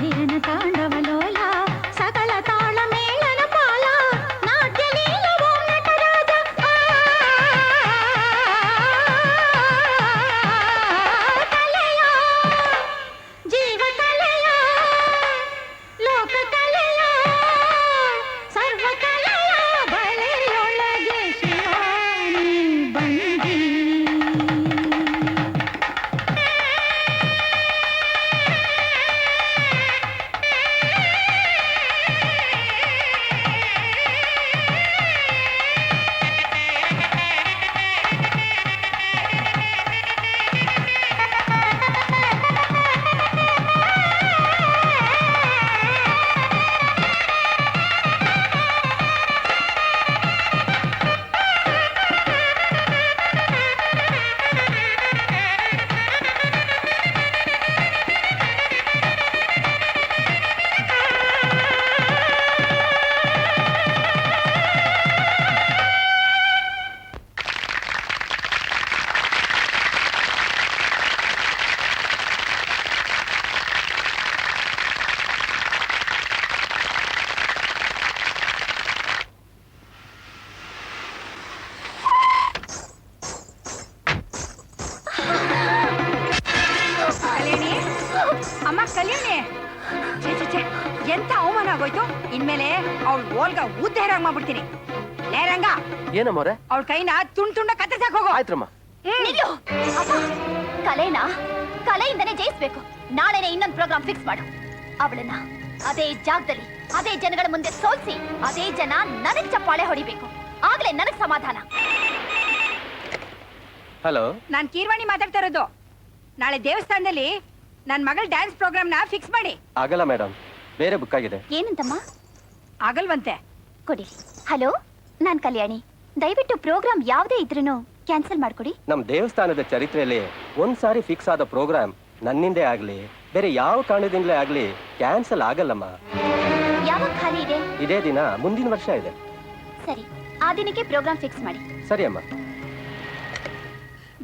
ಧಿರನ ತಾಂಡವಲೋಲ ಸಕಲ ತಾಳ ಮೇಳನ ಪಾಲ ನಾಟ್ಯ ಲೀಲವೋ ನಟರಾಜ ಕಲೆಯ ಜೀವ ಕಲೆಯ ಲೋಕ ಕಲೆಯ ಸರ್ವ ಕಲೆಯ ಬಲೆಯೊಳಗೆ ಶಿವಾನಿ ಬಂದಿ ಕಲ್ಯಾಣಿ ಎಂತ ಅವಮಾನ ಆಗೋಯ್ತು ಇನ್ಮೇಲೆ ಅವಳು ಓಲ್ಗ ಉದ್ದೇರಾಗ್ ಮಾಡ್ಬಿಡ್ತೀನಿ ಲೇ ರಂಗ ಏನಮ್ಮವ್ರೆ ಅವಳ ಕೈನ ತುಂಡ ಕತ್ತರಿಸಾಕ್ ಹೋಗೋ ಆಯ್ತ್ರಮ್ಮ ಕಲೆಯಿಂದನೇ ಜಯಿಸ್ಬೇಕು ನಾಳೆನೆ ಇನ್ನೊಂದು ಪ್ರೋಗ್ರಾಮ್ ಫಿಕ್ಸ್ ಮಾಡು ಅವಳನ್ನ ಅದೇ ಜಾಗದಲ್ಲಿ ಅದೇ ಜನಗಳ ಮುಂದೆ ಸೋಲ್ಸಿ ಅದೇ ಜನ ನನಗ್ ಚಪ್ಪಾಳೆ ಹೊಡಿಬೇಕು ಆಗ್ಲೇ ನನಗ್ ಸಮಾಧಾನ ಹಲೋ ನಾನ್ ಕೀರ್ವಾಣಿ ಮಾತಾಡ್ತಾ ಇರೋದು ನಾಳೆ ದೇವಸ್ಥಾನದಲ್ಲಿ ನನ್ ಮಗಳ ಡ್ಯಾನ್ಸ್ ಪ್ರೋಗ್ರಾಮ್ ನ ಫಿಕ್ಸ್ ಮಾಡಿ ಆಗಲ್ಲ ಮೇಡಮ್ ಬೇರೆ ಬುಕ್ ಆಗಿದೆ ಏನಂತಮ್ಮ ಆಗಲ್ವಂತೆ ಕೊಡಿ ಹಲೋ ನಾನ್ ಕಲ್ಯಾಣಿ ದಯವಿಟ್ಟು ಪ್ರೋಗ್ರಾಮ್ ಯಾವ್ದೇ ಇದ್ರೂ ಕ್ಯಾನ್ಸಲ್ ಮಾಡ್ಕೊಡಿ ನಮ್ ದೇವಸ್ಥಾನದ ಚರಿತ್ರೆಯಲ್ಲಿ ಒಂದ್ಸಾರಿ ಫಿಕ್ಸ್ ಆದ ಪ್ರೋಗ್ರಾಮ್ ನನ್ನಿಂದೇ ಆಗ್ಲಿ ಬೇರೆ ಯಾವ ಕಾರಣದಿಂದಲೇ ಆಗ್ಲಿ ಕ್ಯಾನ್ಸಲ್ ಆಗಲ್ಲಮ್ಮ ಯಾವಾಗ ಖಾಲಿ ಇದೆ ಇದೇ ದಿನ ಮುಂದಿನ ವರ್ಷ ಇದೆ ಸರಿ ಆ ದಿನಕ್ಕೆ ಪ್ರೋಗ್ರಾಮ್ ಫಿಕ್ಸ್ ಮಾಡಿ ಸರಿ ಅಮ್ಮ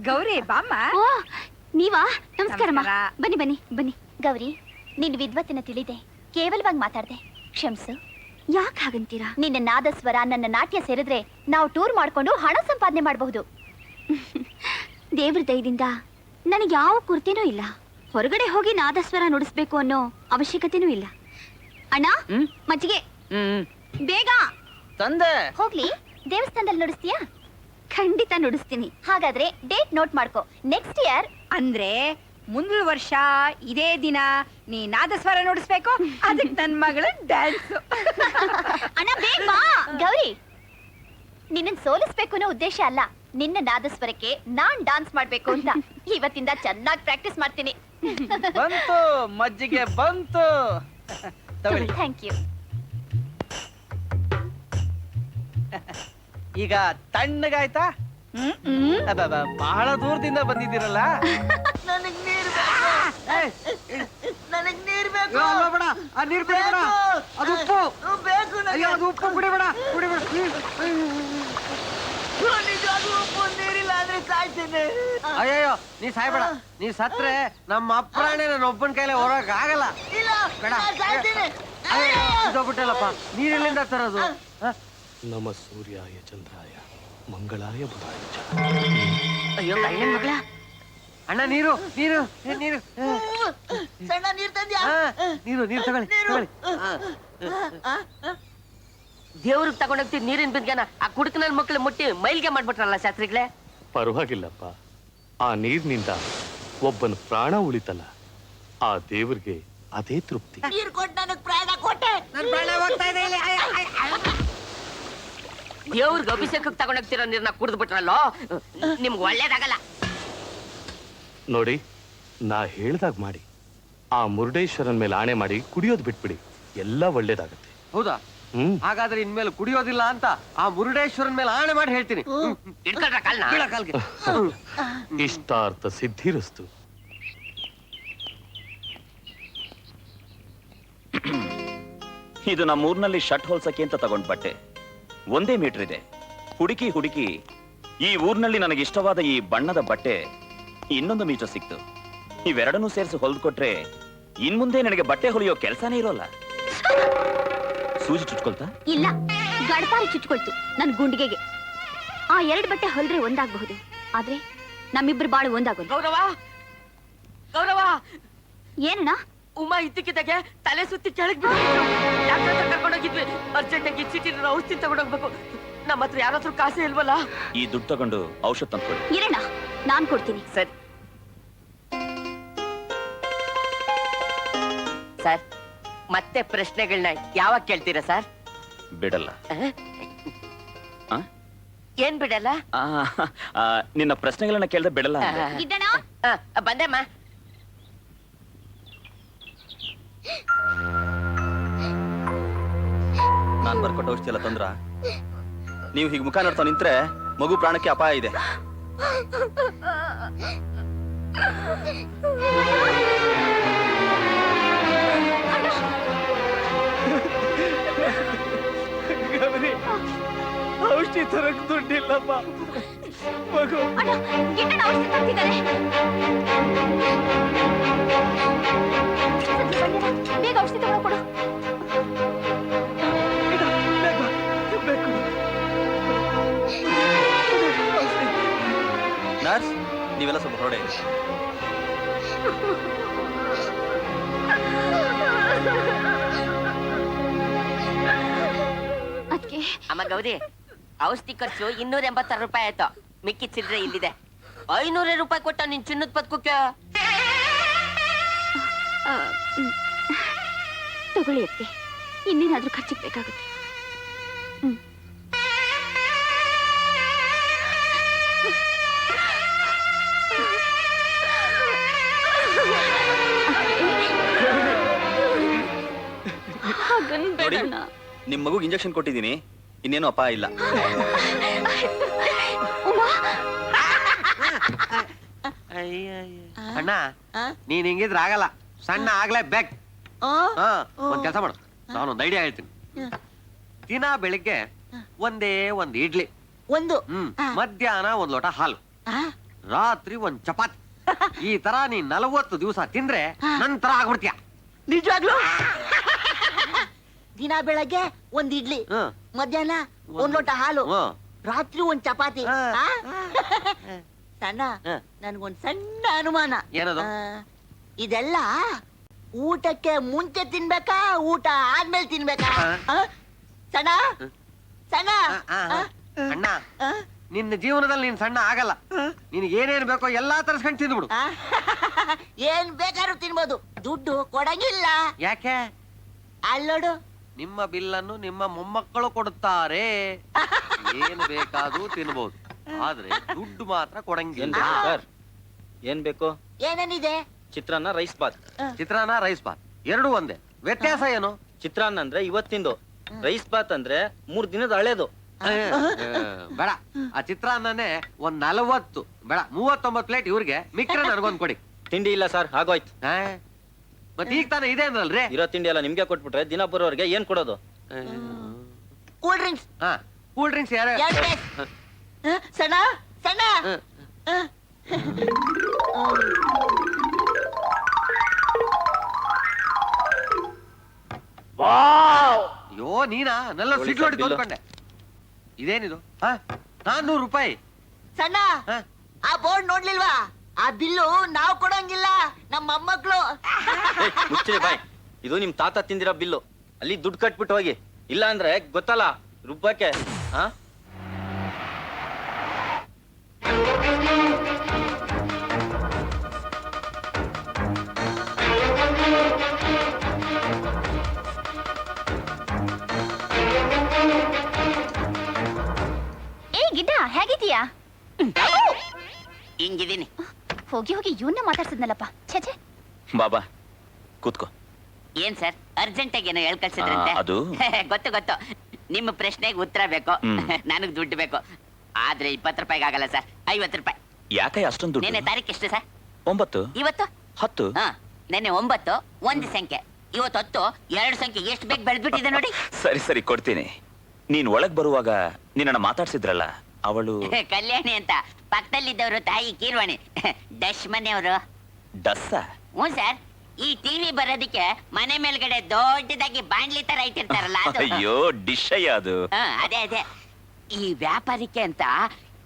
ಗೌರಿ ಬಾಮ್ಮ ನೀವಾ ನಮಸ್ಕಾರಮ್ಮ ನಮಸ್ಕಾರ. ಬನ್ನಿ ಬನ್ನಿ ಬನ್ನಿ ಗೌರಿ ನಿನ್ ವಿದ್ವತ್ತಿನ ತಿಳಿದೆ ಕೇವಲವಾಗಿ ಮಾತಾಡ್ದೆ ಕ್ಷಮಿಸು ಯಾಕೆ ಹಾಗಂತೀರಾ ನಿನ್ನ ನಾದಸ್ವರ ನನ್ನ ನಾಟ್ಯ ಸೇರಿದ್ರೆ ನಾವು ಟೂರ್ ಮಾಡ್ಕೊಂಡು ಹಣ ಸಂಪಾದನೆ ಮಾಡಬಹುದು ದೇವ್ರ ದಯದಿಂದ ನನಗೆ ಯಾವ ಕುರ್ತಿನೂ ಇಲ್ಲ ಹೊರಗಡೆ ಹೋಗಿ ನಾದಸ್ವರ ನುಡಿಸ್ಬೇಕು ಅನ್ನೋ ಅವಶ್ಯಕತೆನೂ ಇಲ್ಲ ಅಣ್ಣ ಮಜ್ಜಿಗೆ ಬೇಗ ತಂದೆ ಹೋಗ್ಲಿ ದೇವಸ್ಥಾನದಲ್ಲಿ ನುಡಿಸ್ತೀಯಾ ಖಂಡಿತ ನುಡಿಸ್ತೀನಿ ಹಾಗಾದ್ರೆ ಡೇಟ್ ನೋಟ್ ಮಾಡ್ಕೋ ನೆಕ್ಸ್ಟ್ ಇಯರ್ ಅಂದ್ರೆ ಮುಂದಿನ ವರ್ಷ ಇದೇ ದಿನ ನೀ ನಾದಸ್ವರ ನೋಡಿಸ್ಬೇಕು ಅದಕ್ಕೆ ನನ್ ಮಗಳ ಡ್ಯಾನ್ಸ್ ಅಣ್ಣ ಬೇಗ ಬಾ ಗೌರಿ ನಿನ್ನನ್ ಸೋಲಿಸ್ಬೇಕು ಅನ್ನೋ ಉದ್ದೇಶ ಅಲ್ಲ ನಿನ್ನ ನಾದಸ್ವರಕ್ಕೆ ನಾನ್ ಡಾನ್ಸ್ ಮಾಡ್ಬೇಕು ಅಂತ ಇವತ್ತಿಂದ ಚೆನ್ನಾಗಿ ಪ್ರಾಕ್ಟೀಸ್ ಮಾಡ್ತೀನಿ ಬಂತು ಮಜ್ಜಿಗೆ ಬಂತು ತಗೊಳ್ಳಿ ಥ್ಯಾಂಕ್ ಯು ಈಗ ತಣ್ಣಗಾಯ್ತಾ ಬಹಳ ದೂರದಿಂದ ಬಂದಿದ್ದೀರಲ್ಲ ನನಗ್ ನೀರ್ ಬೇಕು ನೀರ್ ಬೇಡ ಅದು ಉಪ್ಪು ಬೇಕು ಅಯ್ಯೋ ಅದು ಉಪ್ಪು ಕುಡಿಬೇಡ ನಿಜವಾಗ್ಲೂ ಉಪ್ಪು ನೀರಿಲ್ಲ ಅಂದ್ರೆ ಸಾಯ್ತೀನಿ ಅಯ್ಯಯ್ಯೋ ನೀ ಸಾಯ್ಬೇಡ ನೀ ಸತ್ರೆ ನಮ್ಮ ಅಪ್ರಾಣಿ ನನ್ನ ಒಬ್ಬನ ಕೈಲೇ ಹೊರಕ್ ಆಗಲ್ಲ ಇಲ್ಲ ಬೇಡ ನಾನ್ ಸಾಯ್ತೀನಿ ಇದ್ದೋಗ್ಬಿಟ್ಟಲ್ಲಪ್ಪ ನೀರೆಲ್ಲಿಂದ ತರೋದು ನಮ ಸೂರ್ಯಾಯ ಚಂದ್ರಾಯ ಮಂಗಳಾಯ ಬುಧಾಯ ಚ. ಅಯ್ಯೋ ಕಳ್ಳನ್ ಮಗಳ ಅಣ್ಣ ನೀರು ನೀರು ನೀರು ಸಣ್ಣ ನೀರ್ ತಂದ್ಯಾ ನೀರು ನೀರು ತಗೊಳ್ಳಿ ತಗೊಳ್ಳಿ ದೇವ್ರಿಗೆ ತಗೊಂಡೋಗ್ತಿ ನೀರಿನ ಬಿದ್ಗನ ಆ ಕುಡುಕ ನನ್ ಮಕ್ಳು ಮುಟ್ಟಿ ಮೈಲ್ಗೆ ಮಾಡ್ಬಿಟ್ರಲ್ಲ ಶಾಸ್ತ್ರಿಗಳೇ ಪರವಾಗಿಲ್ಲಪ್ಪ ಆ ನೀರಿನಿಂದ ಒಬ್ಬನ ಪ್ರಾಣ ಉಳಿತಲ್ಲ ಆ ದೇವರಿಗೆ ಅದೇ ತೃಪ್ತಿ ನೀರ್ ಕೊಟ್ಟು ನನಗ್ ಪ್ರಾಣ ಕೊಟ್ಟೆ ನನ್ ಪ್ರಾಣ ಹೋಗ್ತಾ ಇದೆ ಇಲ್ಲಿ. ದೇವ್ರಿಗೆ ಅಭಿಷೇಕಕ್ಕೆ ತಗೊಂಡೋಗ್ತಿರೋ ನೀರ್ನ ಕುಡ್ದು ಬಿಟ್ರಲ್ಲೋ ನಿಮ್ಗೆ ಒಳ್ಳೇದಾಗಲ್ಲ ನೋಡಿ ನಾ ಹೇಳ್ದಾಗ ಮಾಡಿ ಆ ಮುರುಡೇಶ್ವರನ್ ಮೇಲೆ ಆಣೆ ಮಾಡಿ ಕುಡಿಯೋದು ಬಿಟ್ಬಿಡಿ ಎಲ್ಲ ಒಳ್ಳೇದಾಗತ್ತೆ ಹೌದಾ ಹಾಗಾದ್ರೆ ಇನ್ಮೇಲೆ ಕುಡಿಯೋದಿಲ್ಲ ಅಂತ ಆ ಮುರುಡೇಶ್ವರನ್ ಮೇಲೆ ಆಣೆ ಮಾಡಿ ಹೇಳ್ತೀನಿ ಇಟ್ಕೊಂಡ್ರ ಕಾಲ್ನ ಇಷ್ಟಾರ್ಥ ಸಿದ್ಧಿರಸ್ತು. ಇದು ನಮ್ಮೂರ್ನಲ್ಲಿ ಶರ್ಟ್ ಹೊಲ್ಸಕ್ಕೆ ಅಂತ ತಗೊಂಡ್ ಬಟ್ಟೆ ಒಂದೇ ಮೀಟರ್ ಇದೆ. ಹುಡುಕಿ ಹುಡುಕಿ ಈ ಊರ್ನಲ್ಲಿ ನನಗೆ ಇಷ್ಟವಾದ ಈ ಬಣ್ಣದ ಬಟ್ಟೆ ಇನ್ನೊಂದು ಮೀಟರ್ ಸಿಕ್ತು. ಇವೆರಡನ್ನೂ ಸೇರಿಸಿ ಹೊಲ್ದು ಕೊಟ್ರೆ ಇನ್ ಮುಂದೆ ನನಗೆ ಬಟ್ಟೆ ಹೊಲಿಯೋ ಕೆಲಸನೇ ಇರೋಲ್ಲ. ಸೂಜಿ ಚುಚ್ಕೊಳ್ತಾ? ಇಲ್ಲ, ಗಡಪಾರಿ ಚುಚ್ಕೊಳ್ತು ನನ್ ಗುಂಡಿಗೆಗೆ. ಆ 2 ಬಟ್ಟೆ ಹೊಲ್ದ್ರೆ ಒಂದಾಗಬಹುದು, ಆದ್ರೆ ನಮ್ಮಿಬ್ರು ಬಾಳು ಒಂದಾಗೋಲ್ಲ. ಗೌರವ, ಗೌರವ, ಏನಣ್ಣ? ಉಮಾ ಇದ್ದಕ್ಕಿದ್ದಾಗೆ ತಲೆ ಸುತ್ತಿ ಕೆಳಗ್ ಬಿದ್ದು ಡಾಕ್ಟರ್ ಹತ್ರ ಕರ್ಕೊಂಡೋಗಿದ್ವಿ. ಅರ್ಜೆಂಟಾಗಿ ಚೀಟಿ ಔಷಧಿ ತಗೊಂಡೋಗ್ಬೇಕು. ನಮ್ಮ ಹತ್ರ ಯಾರ ಹತ್ರ ಕಾಸೇ ಇಲ್ವಲ್ಲ. ಈ ದುಡ್ಡು ತಗೊಂಡು ಔಷಧ ತಂದ್ಕೊಡಿ. ಇರಣ್ಣ, ನಾನ್ ಕೊಡ್ತೀನಿ. ಸರಿ ಸರ್, ಮತ್ತೆ ಪ್ರಶ್ನೆಗಳನ್ನ ಯಾವಾಗ ಕೇಳ್ತೀರಾ ಸರ್? ಬಿಡಲ್ಲ. ಏನ್ ಬಿಡಲ್ಲ? ನಿನ್ನ ಪ್ರಶ್ನೆಗಳನ್ನ ಕೇಳ್ದೆ ಬಿಡಲ್ಲ ಅಂದೆ. ಇದ್ದಣ್ಣ, ಬಂದಮ್ಮ. ನಾನ್ ಬರ್ಕೊಟ್ಟ ಔಷಧಿ ಎಲ್ಲ ತಂದ್ರ? ನೀವು ಹೀಗೆ ಮುಖ ನೋಡ್ತಾ ನಿಂತ್ರೆ ಮಗು ಪ್ರಾಣಕ್ಕೆ ಅಪಾಯ ಇದೆ. ಔಷಧಿ ತರಕ್ ದುಡ್ಡಿಲ್ಲಮ್ಮ. ಮಗು ಅಣ್ಣ, ಗಿಡ್ಡಣ್ಣ ಔಷಧಿ ತರ್ತಿದ್ದಾರೆ. ಬೇಗ ಔಷಧಿ ತಗೊಂಡು ಕೊಡು. ನರ್ಸ್, ನೀವೆಲ್ಲ ಸ್ವಲ್ಪ ಹೊರಡೆ. ಅದಕ್ಕೆ ಅಮ್ಮ ಗೌರಿ, ಔಷಧಿ ಖರ್ಚು 286 ರೂಪಾಯಿ ಆಯ್ತು. ಮಿಕ್ಕಿ ಚಿಲ್ಲರೆ ಇಲ್ಲಿದೆ. 500 ರೂಪಾಯಿ ಕೊಟ್ಟ ನಿನ್ ಚಿನ್ನದ ಪದಕಕ್ಕೆ. ತಗೊಳ್ಳಿ ಅದಕ್ಕೆ, ಇನ್ನೇನಾದ್ರೂ ಖರ್ಚಿಗೆ ಬೇಕಾಗುತ್ತೆ. ನೋಡಿ, ನಿಮ್ ಮಗುಗೆ ಇಂಜೆಕ್ಷನ್ ಕೊಟ್ಟಿದ್ದೀನಿ, ಇನ್ನೇನು ಅಪಾಯ ಇಲ್ಲ. ಅಣ್ಣ, ನೀನ್ ಹಿಂಗಿದ್ರೆ ಆಗಲ್ಲ, ಸಣ್ಣ ಆಗ್ಲೇಬೇಕು. ಒಂದ್ ಕೆಲಸ ಮಾಡು, ನಾನೊಂದ್ ಐಡಿಯಾ ಹೇಳ್ತೀನಿ. ದಿನ ಬೆಳಿಗ್ಗೆ ಒಂದೇ ಒಂದ್ ಇಡ್ಲಿ, ಮಧ್ಯಾಹ್ನ 1 ಲೋಟ ಹಾಲು, ರಾತ್ರಿ 1 ಚಪಾತಿ. ಈ ತರ ನೀನ್ 40 ದಿವಸ ತಿಂದ್ರೆ ನಂತರ ಆಗ್ಬಿಡ್ತೀಯ. ನಿಜವಾಗ್ಲು? ದಿನ ಬೆಳಗ್ಗೆ 1 ಇಡ್ಲಿ, ಮಧ್ಯಾಹ್ನ 1 ಲೋಟ ಹಾಲು, ರಾತ್ರಿ 1 ಚಪಾತಿ. ಸಣ್ಣ, ನನ್ಗೊಂದ್ ಸಣ್ಣ ಅನುಮಾನ. ಏನದು? ಇದೆಲ್ಲ ಊಟಕ್ಕೆ ಮುಂಚೆ ತಿನ್ಬೇಕಾ, ಊಟ ಆದ್ಮೇಲೆ ತಿನ್ಬೇಕಾ? ಸಣ್ಣ ಸಣ್ಣ, ಅಣ್ಣ, ನಿನ್ನ ಜೀವನದಲ್ಲಿ ನೀನ್ ಸಣ್ಣ ಆಗಲ್ಲ. ನಿನಗೆ ಏನೇನ್ ಬೇಕೋ ಎಲ್ಲಾ ತರಿಸ್ಕೊಂಡು ತಿಂದ್ಬಿಡು. ಏನ್ ಬೇಕಾದ್ರೂ ತಿನ್ಬೋದು, ದುಡ್ಡು ಕೊಡಂಗಿಲ್ಲ. ಯಾಕೆ? ಅಲ್ಲೋಡು, ನಿಮ್ಮ ಬಿಲ್ಲನ್ನು ನಿಮ್ಮ ಮೊಮ್ಮಕ್ಕಳು ಕೊಡುತ್ತಾರೆ. ಏನ್ ಬೇಕಾದ್ರೂ ತಿನ್ಬಹುದು, ಆದ್ರೆ ದುಡ್ಡು ಮಾತ್ರ ಕೊಡಂಗಿಲ್ಲ. ಏನ್ ಬೇಕು? ಏನೇನಿದೆ? ಚಿತ್ರಾನ್ನ, ರೈಸ್ ಬಾತ್. ಚಿತ್ರಾನ್ನ, ರೈಸ್ ಬಾತ್ ಎರಡು ಒಂದೇ. ವ್ಯತ್ಯಾಸ ಏನು? ಚಿತ್ರಾನ್ನ ಅಂದ್ರೆ ಇವತ್ತಿಂದು, ರೈಸ್ ಬಾತ್ ಅಂದ್ರೆ 3 ದಿನದ ಹಳೇದು. ಬೇಡ, ಆ ಚಿತ್ರಾನ್ನನೇ 40 ಬೇಡ 39 ಪ್ಲೇಟ್ ಇವ್ರಿಗೆ, ಮಿಕ್ರ ನನಗೊಂದ್ ಕೊಡಿ. ತಿಂಡಿ ಇಲ್ಲ ಸರ್, ಆಗೋಯ್ತು. ಮತ್ತೆ ಈಗ ತಾನೇ ಇದೆ ಅಂದ್ರಲ್ರಿ? ಇರೋ ತಿಂಡಿ ಎಲ್ಲ ನಿಮ್ಗೆ ಕೊಟ್ಬಿಟ್ರೆ ದಿನ ಬರೋರ್ಗೆ ಏನ್ ಕೊಡೋದು? Cool drinks. ಕೂಲ್ ಡ್ರಿಂಕ್ಸ್ ಯಾರು? ಸಣ್ಣ ಸಣ್ಣ. ಅಯ್ಯೋ ನೀನಾ, ನೆಲ್ಲ ಸಿಡ್ಲು ಹೊಡಿ ತೋರ್ಕೊಂಡೆ. ಇದೇನಿದು? 400 ರೂಪಾಯಿ. ಸಣ್ಣ, ಆ ಬೋರ್ಡ್ ನೋಡ್ಲಿಲ್ವಾ? ಆ ಬಿಲ್ಲು ನಾವು ಕೊಡಂಗಿಲ್ಲ, ನಮ್ಮ ಮೊಮ್ಮಕ್ಳು. ಮುಚ್ಚಿರಿ ಬಾಯ್, ಇದು ನಿಮ್ ತಾತ ತಿಂದಿರೋ ಬಿಲ್ಲು. ಅಲ್ಲಿ ದುಡ್ಡು ಕಟ್ಬಿಟ್ಟು ಹೋಗಿ, ಇಲ್ಲ ಅಂದ್ರೆ ಗೊತ್ತಲ್ಲ ರುಬ್ಬಕ್ಕೆ. ಗಿಡ್ಡ, ಹೇಗಿದೀಯಾ? ಹಿಂಗಿದೀನಿ. ಹೋಗಿ ಹೋಗಿ ಇವನ್ನ ಮಾತಾಡ್ಸಿದ್ನಲ್ಲಪ್ಪ. ಛೇ, ಬಾಬಾ ಕೂತ್ಕೋ. ಏನ್ ಸರ್, ಅರ್ಜೆಂಟ್ ಆಗಿ ಏನೋ ಹೇಳ್ ಕಳ್ಸಿದ್ರಂತೆ? ಅದು ಗೊತ್ತು ಗೊತ್ತು. ನಿಮ್ಮ ಪ್ರಶ್ನೆಗೆ ಉತ್ತರ ಬೇಕು, ನನಗ್ ದುಡ್ಡು ಬೇಕು. ಆದ್ರೆ 20 ರೂಪಾಯಿಗೆ ಆಗಲ್ಲ ಸರ್, 50 ರೂಪಾಯಿ. ಯಾಕೆ ಅಷ್ಟೊಂದು ನೆನ್ನೆ ದುಡ್ಡು? ತಾರೀಕು ಎಷ್ಟು ಸರ್? 9. ಇವತ್ತು 10. ನೆನ್ನೆ 9 1 ಸಂಖ್ಯೆ, ಇವತ್ತು 10 2 ಸಂಖ್ಯೆ. ಎಷ್ಟು ಬೇಗ ಬೆಳೆದ್ಬಿಟ್ಟಿದೆ ನೋಡಿ. ಸರಿ ಸರಿ ಕೊಡ್ತೀನಿ. ನೀನ್ ಒಳಗ್ ಬರುವಾಗ ನಿನ್ನ ಮಾತಾಡ್ಸಿದ್ರಲ್ಲ, ಅವಳು ಕಲ್ಯಾಣಿ ಅಂತ, ಪಕ್ಕದಲ್ಲಿದ್ದವರು ತಾಯಿ ಕೀರ್ವಾಣಿ. ಡಶ್ ಮನೆಯವರು. ಡಸ್ಸ? ಹ್ಞೂ ಸರ್, ಈ ಟಿವಿ ಬರೋದಕ್ಕೆ ಮನೆ ಮೇಲ್ಗಡೆ ದೊಡ್ಡದಾಗಿ ಬಾಂಡ್ಲಿ ತರ ಇಟ್ಟಿರ್ತಾರಲ್ಲ ಅದು ಅಯ್ಯೋ ಡಿಶ್ ಅಯ್ಯ ಅದು. ಅದೇ ಅದೇ ಈ ವ್ಯಾಪಾರಿಕೆ ಅಂತ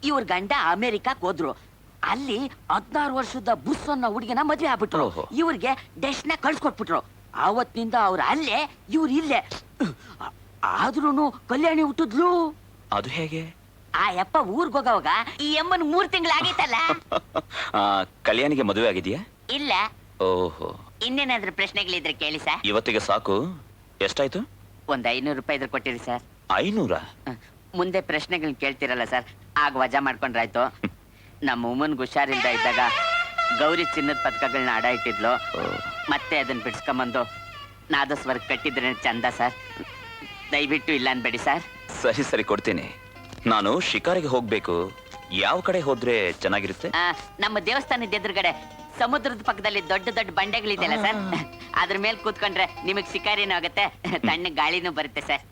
ಇವ್ರ ಗಂಡ ಅಮೆರಿಕಕ್ ಹೋದ್ರು. ಅಲ್ಲಿ 16 ವರ್ಷದ ಬುಸ್ ಅನ್ನೋ ಹುಡುಗಿನ ಮದ್ವೆ ಆಗ್ಬಿಟ್ರು. ಓಹೋ. ಇವ್ರಿಗೆ ಡೆಸ್ನ ಕಳ್ಸ್ಕೊಟ್ಬಿಟ್ರು. ಆವತ್ತಿನಿಂದ ಅವ್ರ ಅಲ್ಲೇ ಇವ್ರು ಇಲ್ಲೇ. ಆದ್ರೂನು ಕಲ್ಯಾಣಿ ಹುಟ್ಟಿದ್ಲು. ಅದು ಹೇಗೆ? ಆ ಯಪ್ಪ ಊರ್ಗ್ ಹೋಗೋವಾಗ ಈ ಅಮ್ಮನ್ 3 ತಿಂಗಳಾಗಿತ್ತಲ್ಲ. ಕಲ್ಯಾಣಿಗೆ ಮದುವೆ ಆಗಿದೆಯಾ? ಇಲ್ಲ. ಓಹೋ. ಇನ್ನೇನಾದ್ರೂ ಪ್ರಶ್ನೆಗಳಿದ್ರೆ ಕೇಳಿ ಸರ್. ಇವತ್ತಿಗೆ ಸಾಕು. ಎಷ್ಟಾಯ್ತು? ಒಂದ್ 500 ರೂಪಾಯಿ ಇದ್ರೆ ಕೊಟ್ಟಿರಿ ಸರ್. 500? ಮುಂದೆ ಪ್ರಶ್ನೆಗಳನ್ನ ಕೇಳ್ತಿರಲ್ಲ ಸರ್, ಆಗ ವಜಾ ಮಾಡ್ಕೊಂಡ್ರಾಯ್ತು. ನಮ್ಮ ಉಮ್ಮನ್ಗೆ ಹುಷಾರಿಲ್ದ ಇದ್ದಾಗ ಗೌರಿ ಚಿನ್ನದ ಪದಕಗಳನ್ನ ಅಡ ಇಟ್ಟಿದ್ಲು. ಮತ್ತೆ ಅದನ್ನ ಬಿಡ್ಸ್ಕೊಂಬಂದು ನಾದಸ್ವರ್ಗ ಕಟ್ಟಿದ್ರೆ ಚಂದ ಸರ್. ದಯವಿಟ್ಟು ಇಲ್ಲ ಅನ್ಬೇಡಿ ಸರ್. ಸರಿ ಸರಿ ಕೊಡ್ತೀನಿ. ನಾನು ಶಿಕಾರಿಗೆ ಹೋಗ್ಬೇಕು. ಯಾವ ಕಡೆ ಹೋದ್ರೆ ಚೆನ್ನಾಗಿರುತ್ತೆ? ನಮ್ಮ ದೇವಸ್ಥಾನದ ಎದುರುಗಡೆ ಸಮುದ್ರದ ಪಕ್ಕದಲ್ಲಿ ದೊಡ್ಡ ದೊಡ್ಡ ಬಂಡೆಗಳಿದೆಯಲ್ಲ ಸರ್, ಅದ್ರ ಮೇಲೆ ಕೂತ್ಕೊಂಡ್ರೆ ನಿಮಗ್ ಶಿಕಾರಿನೂ ಆಗುತ್ತೆ, ತಣ್ಣಗೆ ಗಾಳಿನೂ ಬರುತ್ತೆ ಸರ್.